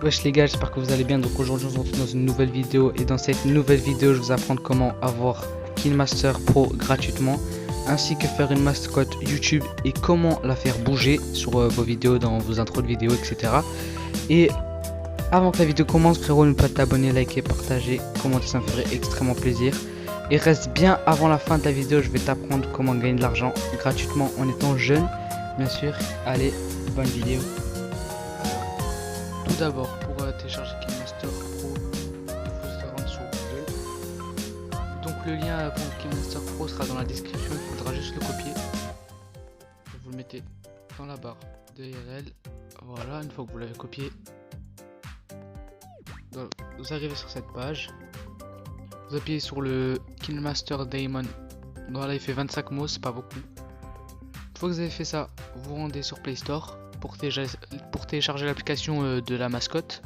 Wesh les gars, j'espère que vous allez bien. Donc aujourd'hui on se retrouve dans une nouvelle vidéo. Et dans cette nouvelle vidéo je vais vous apprendre comment avoir KineMaster Pro gratuitement, ainsi que faire une mascotte YouTube et comment la faire bouger sur vos vidéos, dans vos intros de vidéos, etc. Et avant que la vidéo commence, frérot, n'oublie pas de t'abonner, liker, partager, commenter, ça me ferait extrêmement plaisir. Et reste bien avant la fin de la vidéo, je vais t'apprendre comment gagner de l'argent gratuitement en étant jeune, bien sûr. Allez, bonne vidéo. Tout d'abord, pour télécharger KineMaster Pro, il faut se rendre sur Google. Donc le lien pour KineMaster Pro sera dans la description, il faudra juste le copier. Vous le mettez dans la barre de URL. Voilà, une fois que vous l'avez copié, vous arrivez sur cette page. Vous appuyez sur le KineMaster Daemon. Voilà, il fait 25 mots, c'est pas beaucoup. Une fois que vous avez fait ça, vous rendez sur Play Store pour télécharger l'application de la mascotte.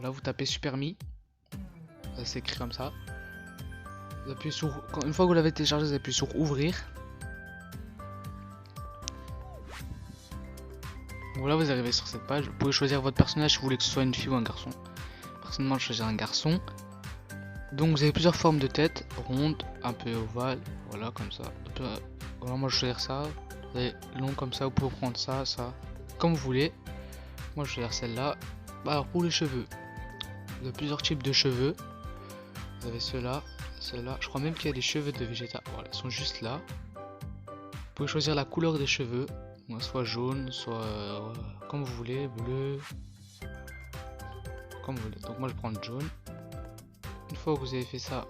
Là, vous tapez SuperMe. Ça s'écrit comme ça. Vous appuyez sur, une fois que vous l'avez téléchargé, vous appuyez sur Ouvrir. Voilà, vous arrivez sur cette page. Vous pouvez choisir votre personnage si vous voulez que ce soit une fille ou un garçon. Personnellement, je choisis un garçon. Donc vous avez plusieurs formes de tête, ronde, un peu ovale, voilà comme ça. Voilà, moi je choisis ça. Vous avez long comme ça, vous pouvez prendre ça, comme vous voulez. Moi je choisis celle-là. Alors pour les cheveux, vous avez plusieurs types de cheveux. Vous avez ceux-là, ceux-là. Je crois même qu'il y a des cheveux de Vegeta. Voilà, ils sont juste là. Vous pouvez choisir la couleur des cheveux, soit jaune, soit comme vous voulez, bleu, comme vous voulez. Donc moi je prends le jaune. Une fois que vous avez fait ça,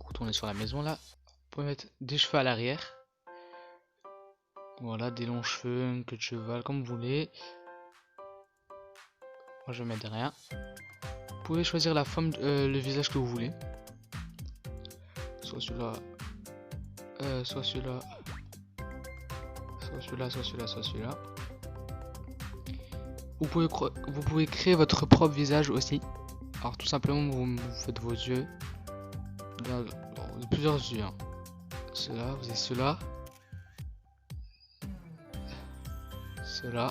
retournez sur la maison là. Vous pouvez mettre des cheveux à l'arrière. Voilà, des longs cheveux, une queue de cheval, comme vous voulez. Moi je vais mettre rien. Vous pouvez choisir la forme, le visage que vous voulez. Soit celui-là, soit celui-là, soit celui-là, soit celui-là, soit celui-là. Vous pouvez créer votre propre visage aussi. Alors tout simplement vous faites vos yeux. Plusieurs yeux. Hein. Ceux-là, vous avez ceux-là. Ceux-là.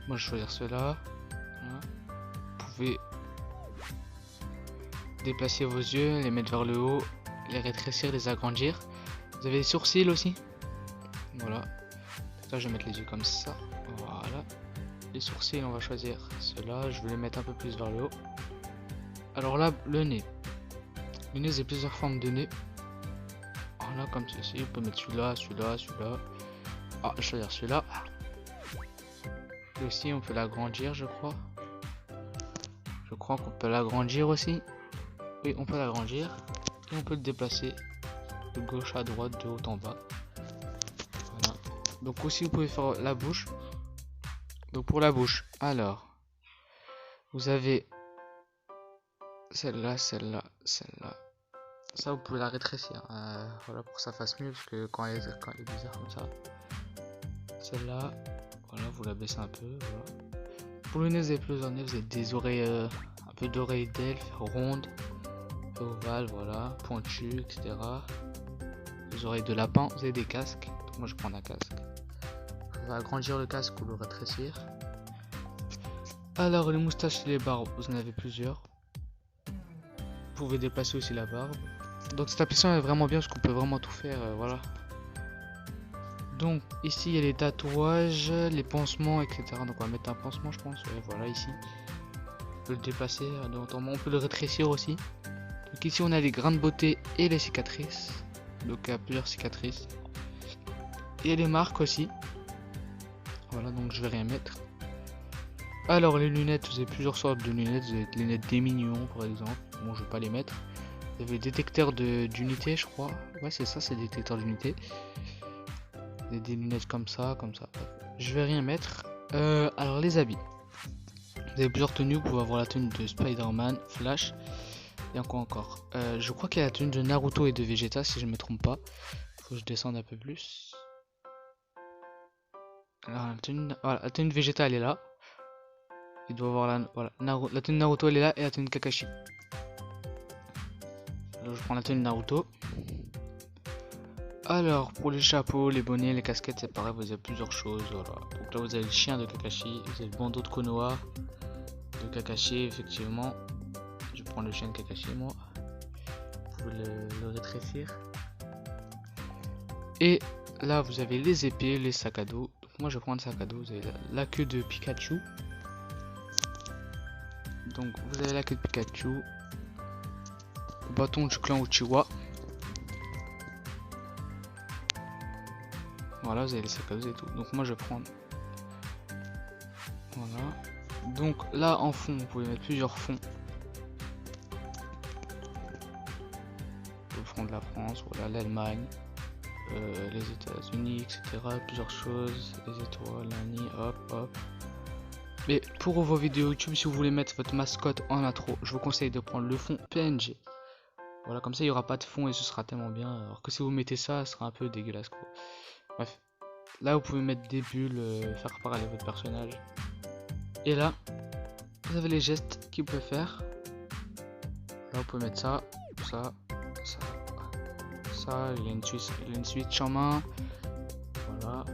Moi je vais choisir ceux-là. Voilà. Vous pouvez déplacer vos yeux, les mettre vers le haut, les rétrécir, les agrandir. Vous avez les sourcils aussi. Voilà. Là je vais mettre les yeux comme ça. Voilà. Les sourcils, on va choisir ceux-là. Je vais les mettre un peu plus vers le haut. Alors là, le nez. Le nez, c'est plusieurs formes de nez. Voilà, comme ceci. On peut mettre celui-là, celui-là, celui-là. Ah, je vais choisir celui-là. Et aussi, on peut l'agrandir, je crois. Je crois qu'on peut l'agrandir aussi. Oui, on peut l'agrandir. Et on peut le déplacer de gauche à droite, de haut en bas. Voilà. Donc aussi, vous pouvez faire la bouche. Donc pour la bouche, alors, vous avez celle-là, celle-là, celle-là. Ça, vous pouvez la rétrécir. Voilà, pour que ça fasse mieux, parce que quand elle est bizarre comme ça. Celle-là, voilà, vous la baissez un peu. Voilà. Pour le nez, vous avez plusieurs nez. Vous avez des oreilles, un peu d'oreilles d'elfe, rondes, un peu ovales, voilà, pointues, etc. Les oreilles de lapin, vous avez des casques. Donc moi, je prends un casque. On va agrandir le casque ou le rétrécir. Alors les moustaches et les barbes, vous en avez plusieurs. Vous pouvez déplacer aussi la barbe. Donc cette application est vraiment bien parce qu'on peut vraiment tout faire, voilà. Donc ici il y a les tatouages, les pansements, etc. Donc on va mettre un pansement je pense, voilà ici. On peut le déplacer, on peut le rétrécir aussi. Donc ici on a les grains de beauté et les cicatrices. Donc il y a plusieurs cicatrices. Et les marques aussi. Voilà, donc je vais rien mettre. Alors les lunettes, vous avez plusieurs sortes de lunettes. Vous avez des lunettes des mignons par exemple. Bon, je vais pas les mettre. Vous avez des détecteurs d'unité, je crois. Ouais, c'est ça, c'est des détecteurs d'unité. Des lunettes comme ça, comme ça. Je vais rien mettre. Alors les habits. Vous avez plusieurs tenues. Vous pouvez avoir la tenue de Spider-Man, Flash. Et encore. Je crois qu'il y a la tenue de Naruto et de Vegeta, si je ne me trompe pas. Faut que je descende un peu plus. Alors, voilà, la tenue de Vegeta elle est là. Il doit avoir la tenue de Naruto elle est là et la tenue de Kakashi. Alors, je prends la tenue de Naruto. Alors, pour les chapeaux, les bonnets, les casquettes, c'est pareil, vous avez plusieurs choses, voilà. Donc là, vous avez le chien de Kakashi, vous avez le bandeau de Konoha de Kakashi, effectivement. Je prends le chien de Kakashi, moi. Vous pouvez le rétrécir. Et là, vous avez les épées, les sacs à dos. Donc moi, je prends un sac à dos, vous avez la queue de Pikachu. Donc, vous avez la queue de Pikachu. Le bâton du clan Uchiwa. Voilà, vous avez les sacs à dos et tout. Donc moi je vais prendre. Voilà. Donc là en fond, vous pouvez mettre plusieurs fonds. Vous pouvez prendre la France, voilà, l'Allemagne, les États-Unis, etc. Plusieurs choses, les étoiles, l'année, hop, hop. Mais pour vos vidéos YouTube, si vous voulez mettre votre mascotte en intro, je vous conseille de prendre le fond PNG. Voilà, comme ça il n'y aura pas de fond et ce sera tellement bien. Alors que si vous mettez ça, ce sera un peu dégueulasse quoi. Bref, là vous pouvez mettre des bulles, faire parler votre personnage. Et là, vous avez les gestes qu'il peut faire. Là vous pouvez mettre ça, ça, ça, ça. Il y a une switch en main. Voilà,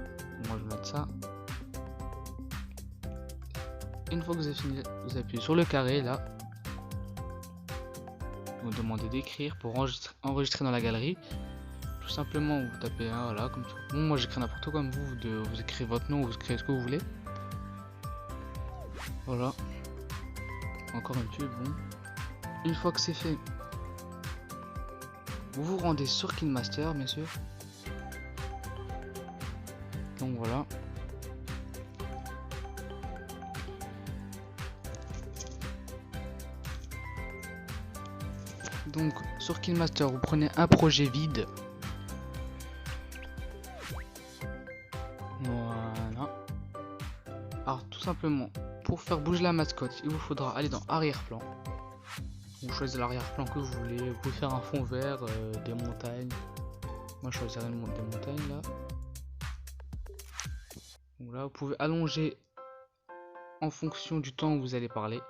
moi je vais mettre ça. Une fois que vous avez fini, vous appuyez sur le carré là. Vous demandez d'écrire pour enregistrer dans la galerie. Tout simplement vous tapez un, voilà, comme ça. Bon, moi j'écris n'importe quoi, comme vous écrivez votre nom, vous écrivez ce que vous voulez. Voilà. Encore une pub, bon. Une fois que c'est fait, vous vous rendez sur KineMaster, bien sûr. Donc voilà. Donc sur KineMaster, vous prenez un projet vide. Voilà. Alors tout simplement, pour faire bouger la mascotte, il vous faudra aller dans arrière-plan. Vous choisissez l'arrière-plan que vous voulez. Vous pouvez faire un fond vert, des montagnes. Moi je choisirais des montagnes là. Donc là vous pouvez allonger en fonction du temps où vous allez parler.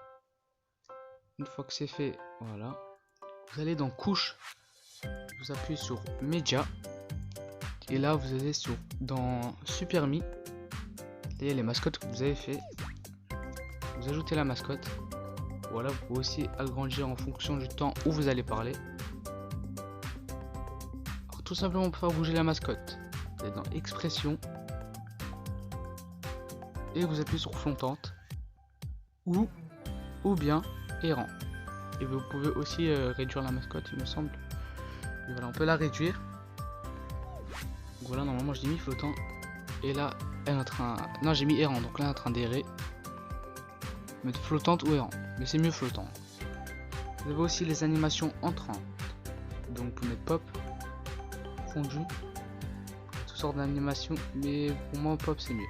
Une fois que c'est fait, voilà. Vous allez dans couche, vous appuyez sur média et là vous allez dans Super Mi. Il y a les mascottes que vous avez fait. Vous ajoutez la mascotte. Voilà, vous pouvez aussi agrandir en fonction du temps où vous allez parler. Alors, tout simplement pour faire bouger la mascotte, vous allez dans expression et vous appuyez sur flottante ou bien errant. Et vous pouvez aussi réduire la mascotte, il me semble. Et voilà, on peut la réduire. Donc voilà, normalement j'ai mis flottant. Et là, elle est en train... Non, j'ai mis errant, donc là elle est en train d'errer. Mettre flottante ou errant. Mais c'est mieux flottant. Vous avez aussi les animations entrantes. Donc vous pouvez mettre pop, fondu, toutes sortes d'animations. Mais pour moi, pop c'est mieux.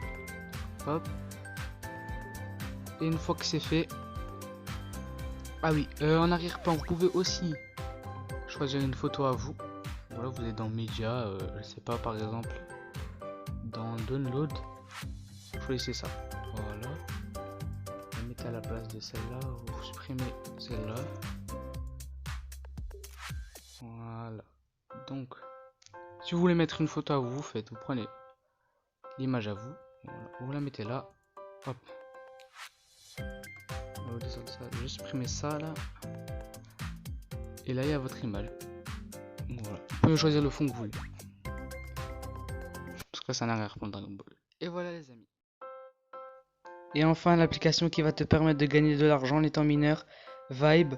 Pop. Et une fois que c'est fait... Ah oui, en arrière-plan, vous pouvez aussi choisir une photo à vous. Voilà, vous êtes dans Média, je sais pas, par exemple, dans Download. Choisissez ça. Voilà. Vous mettez à la place de celle-là, vous supprimez celle-là. Voilà. Donc, si vous voulez mettre une photo à vous, vous prenez l'image à vous. Voilà. Vous la mettez là. Hop. Je vais supprimer ça là. Et là il y a votre image. Voilà. Vous pouvez choisir le fond que vous voulez. Parce que ça n'a rien pour le Dragon Ball. Et voilà les amis. Et enfin l'application qui va te permettre de gagner de l'argent en étant mineur, Vibe.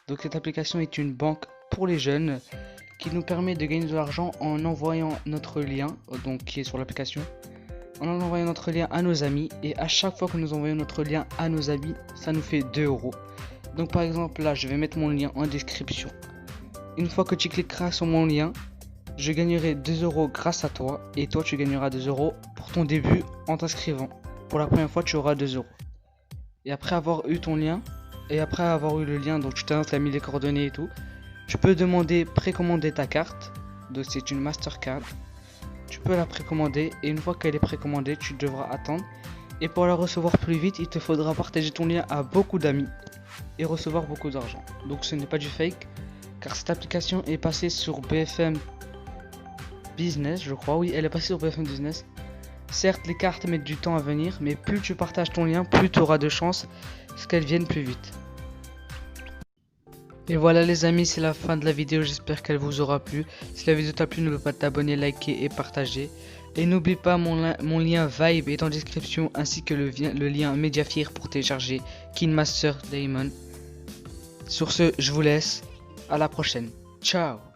Donc cette application est une banque pour les jeunes qui nous permet de gagner de l'argent en envoyant notre lien, donc qui est sur l'application. En envoyant notre lien à nos amis, et à chaque fois que nous envoyons notre lien à nos amis, ça nous fait 2 euros. Donc par exemple là je vais mettre mon lien en description. Une fois que tu cliqueras sur mon lien, je gagnerai 2 euros grâce à toi, et toi tu gagneras 2 euros pour ton début en t'inscrivant. Pour la première fois tu auras 2 euros. Et après avoir eu ton lien, et après avoir eu le lien, donc tu t'as mis les coordonnées et tout, tu peux demander précommander ta carte. Donc c'est une Mastercard. Tu peux la précommander et une fois qu'elle est précommandée, tu devras attendre. Et pour la recevoir plus vite, il te faudra partager ton lien à beaucoup d'amis et recevoir beaucoup d'argent. Donc ce n'est pas du fake, car cette application est passée sur BFM Business, je crois. Oui, elle est passée sur BFM Business. Certes, les cartes mettent du temps à venir, mais plus tu partages ton lien, plus tu auras de chances qu'elles viennent plus vite. Et voilà les amis, c'est la fin de la vidéo, j'espère qu'elle vous aura plu. Si la vidéo t'a plu, n'oublie pas de t'abonner, liker et partager. Et n'oublie pas mon lien Vibe est en description, ainsi que le lien Mediafire pour télécharger Kin Master Daemon. Sur ce, je vous laisse, à la prochaine. Ciao.